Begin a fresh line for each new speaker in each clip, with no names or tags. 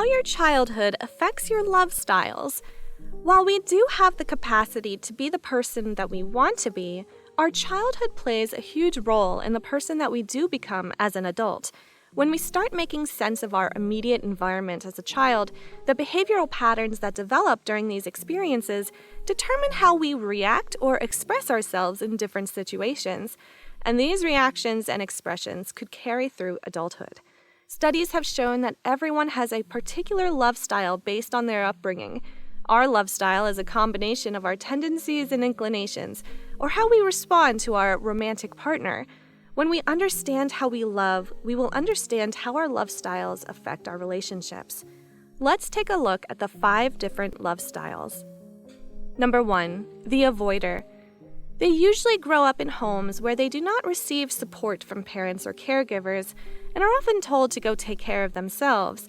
how your childhood affects your love styles. While we do have the capacity to be the person that we want to be, our childhood plays a huge role in the person that we do become as an adult. When we start making sense of our immediate environment as a child, the behavioral patterns that develop during these experiences determine how we react or express ourselves in different situations. And these reactions and expressions could carry through adulthood. Studies have shown that everyone has a particular love style based on their upbringing. Our love style is a combination of our tendencies and inclinations, or how we respond to our romantic partner. When we understand how we love, we will understand how our love styles affect our relationships. Let's take a look at the 5 different love styles. Number 1, the avoider. They usually grow up in homes where they do not receive support from parents or caregivers and are often told to go take care of themselves.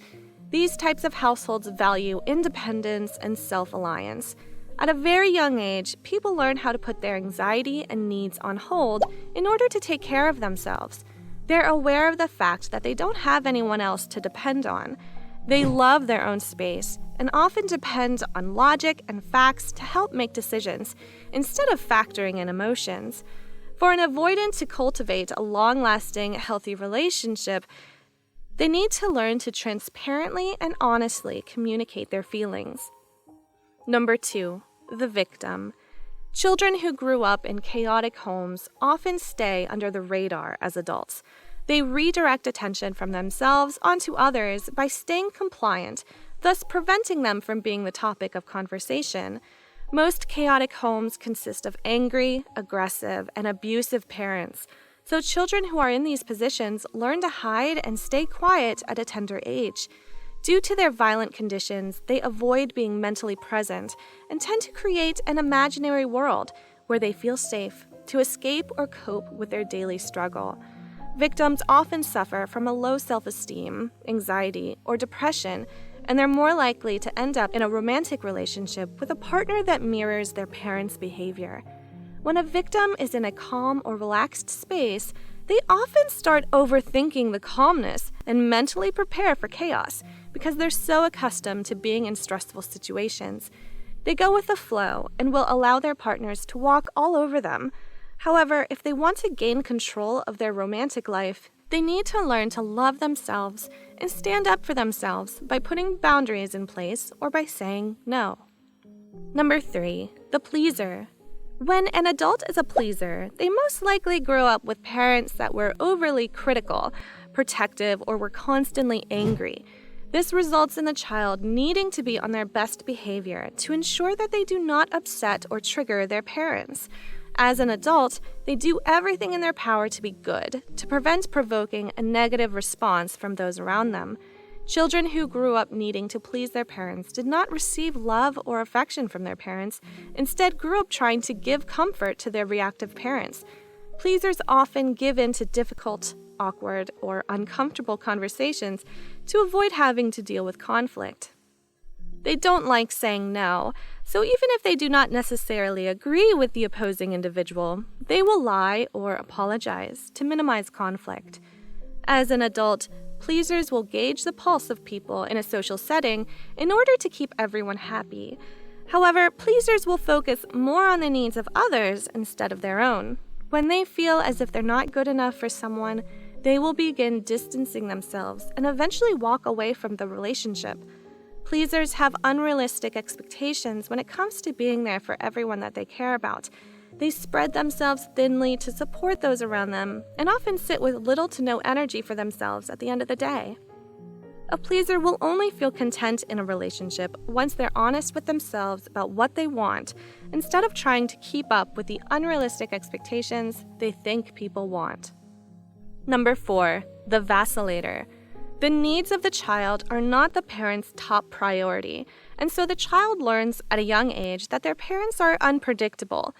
These types of households value independence and self-reliance. At a very young age, people learn how to put their anxiety and needs on hold in order to take care of themselves. They're aware of the fact that they don't have anyone else to depend on. They love their own space and often depend on logic and facts to help make decisions, instead of factoring in emotions. For an avoidant to cultivate a long-lasting, healthy relationship, they need to learn to transparently and honestly communicate their feelings. Number 2, the victim. Children who grew up in chaotic homes often stay under the radar as adults. They redirect attention from themselves onto others by staying compliant, thus preventing them from being the topic of conversation. Most chaotic homes consist of angry, aggressive, and abusive parents, so children who are in these positions learn to hide and stay quiet at a tender age. Due to their violent conditions, they avoid being mentally present and tend to create an imaginary world where they feel safe to escape or cope with their daily struggle. Victims often suffer from a low self-esteem, anxiety, or depression, and they're more likely to end up in a romantic relationship with a partner that mirrors their parents' behavior. When a victim is in a calm or relaxed space, they often start overthinking the calmness and mentally prepare for chaos because they're so accustomed to being in stressful situations. They go with the flow and will allow their partners to walk all over them. However, if they want to gain control of their romantic life, they need to learn to love themselves and stand up for themselves by putting boundaries in place or by saying no. Number 3, the pleaser. When an adult is a pleaser, they most likely grow up with parents that were overly critical, protective, or were constantly angry. This results in the child needing to be on their best behavior to ensure that they do not upset or trigger their parents. As an adult, they do everything in their power to be good, to prevent provoking a negative response from those around them. Children who grew up needing to please their parents did not receive love or affection from their parents, instead grew up trying to give comfort to their reactive parents. Pleasers often give in to difficult, awkward, or uncomfortable conversations to avoid having to deal with conflict. They don't like saying no, so even if they do not necessarily agree with the opposing individual, they will lie or apologize to minimize conflict. As an adult, pleasers will gauge the pulse of people in a social setting in order to keep everyone happy. However, pleasers will focus more on the needs of others instead of their own. When they feel as if they're not good enough for someone, they will begin distancing themselves and eventually walk away from the relationship. Pleasers have unrealistic expectations when it comes to being there for everyone that they care about. They spread themselves thinly to support those around them and often sit with little to no energy for themselves at the end of the day. A pleaser will only feel content in a relationship once they're honest with themselves about what they want, instead of trying to keep up with the unrealistic expectations they think people want. Number 4, the vacillator. The needs of the child are not the parent's top priority, and so the child learns at a young age that their parents are unpredictable.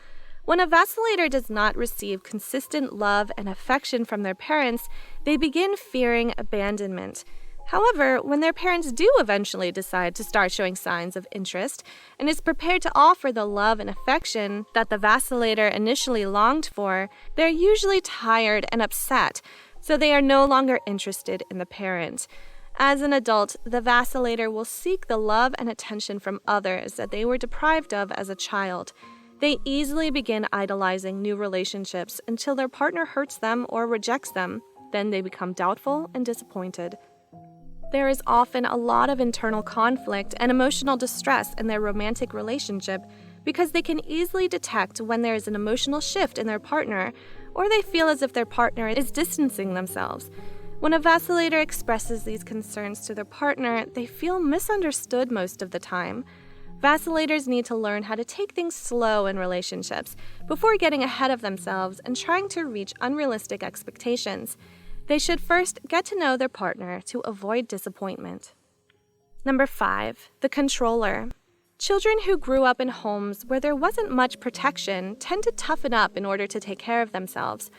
When a vacillator does not receive consistent love and affection from their parents, they begin fearing abandonment. However, when their parents do eventually decide to start showing signs of interest and is prepared to offer the love and affection that the vacillator initially longed for, they're usually tired and upset, so they are no longer interested in the parent. As an adult, the vacillator will seek the love and attention from others that they were deprived of as a child. They easily begin idolizing new relationships until their partner hurts them or rejects them. Then they become doubtful and disappointed. There is often a lot of internal conflict and emotional distress in their romantic relationship because they can easily detect when there is an emotional shift in their partner, or they feel as if their partner is distancing themselves. When a vacillator expresses these concerns to their partner, they feel misunderstood most of the time. Vacillators need to learn how to take things slow in relationships before getting ahead of themselves and trying to reach unrealistic expectations. They should first get to know their partner to avoid disappointment. Number 5, the controller. Children who grew up in homes where there wasn't much protection tend to toughen up in order to take care of themselves.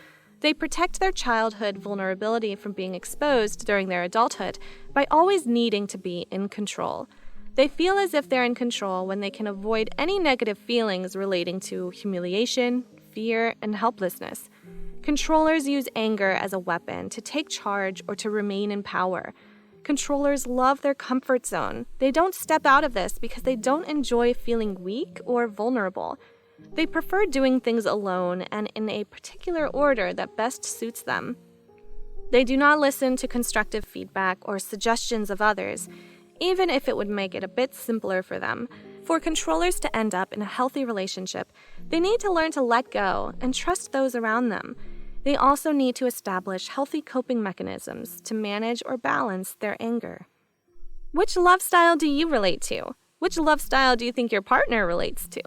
They protect their childhood vulnerability from being exposed during their adulthood by always needing to be in control. They feel as if they're in control when they can avoid any negative feelings relating to humiliation, fear, and helplessness. Controllers use anger as a weapon to take charge or to remain in power. Controllers love their comfort zone. They don't step out of this because they don't enjoy feeling weak or vulnerable. They prefer doing things alone and in a particular order that best suits them. They do not listen to constructive feedback or suggestions of others, even if it would make it a bit simpler for them. For controllers to end up in a healthy relationship, they need to learn to let go and trust those around them. They also need to establish healthy coping mechanisms to manage or balance their anger. Which love style do you relate to? Which love style do you think your partner relates to?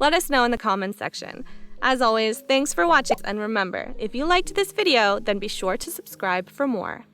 Let us know in the comments section. As always, thanks for watching, and remember, if you liked this video, then be sure to subscribe for more.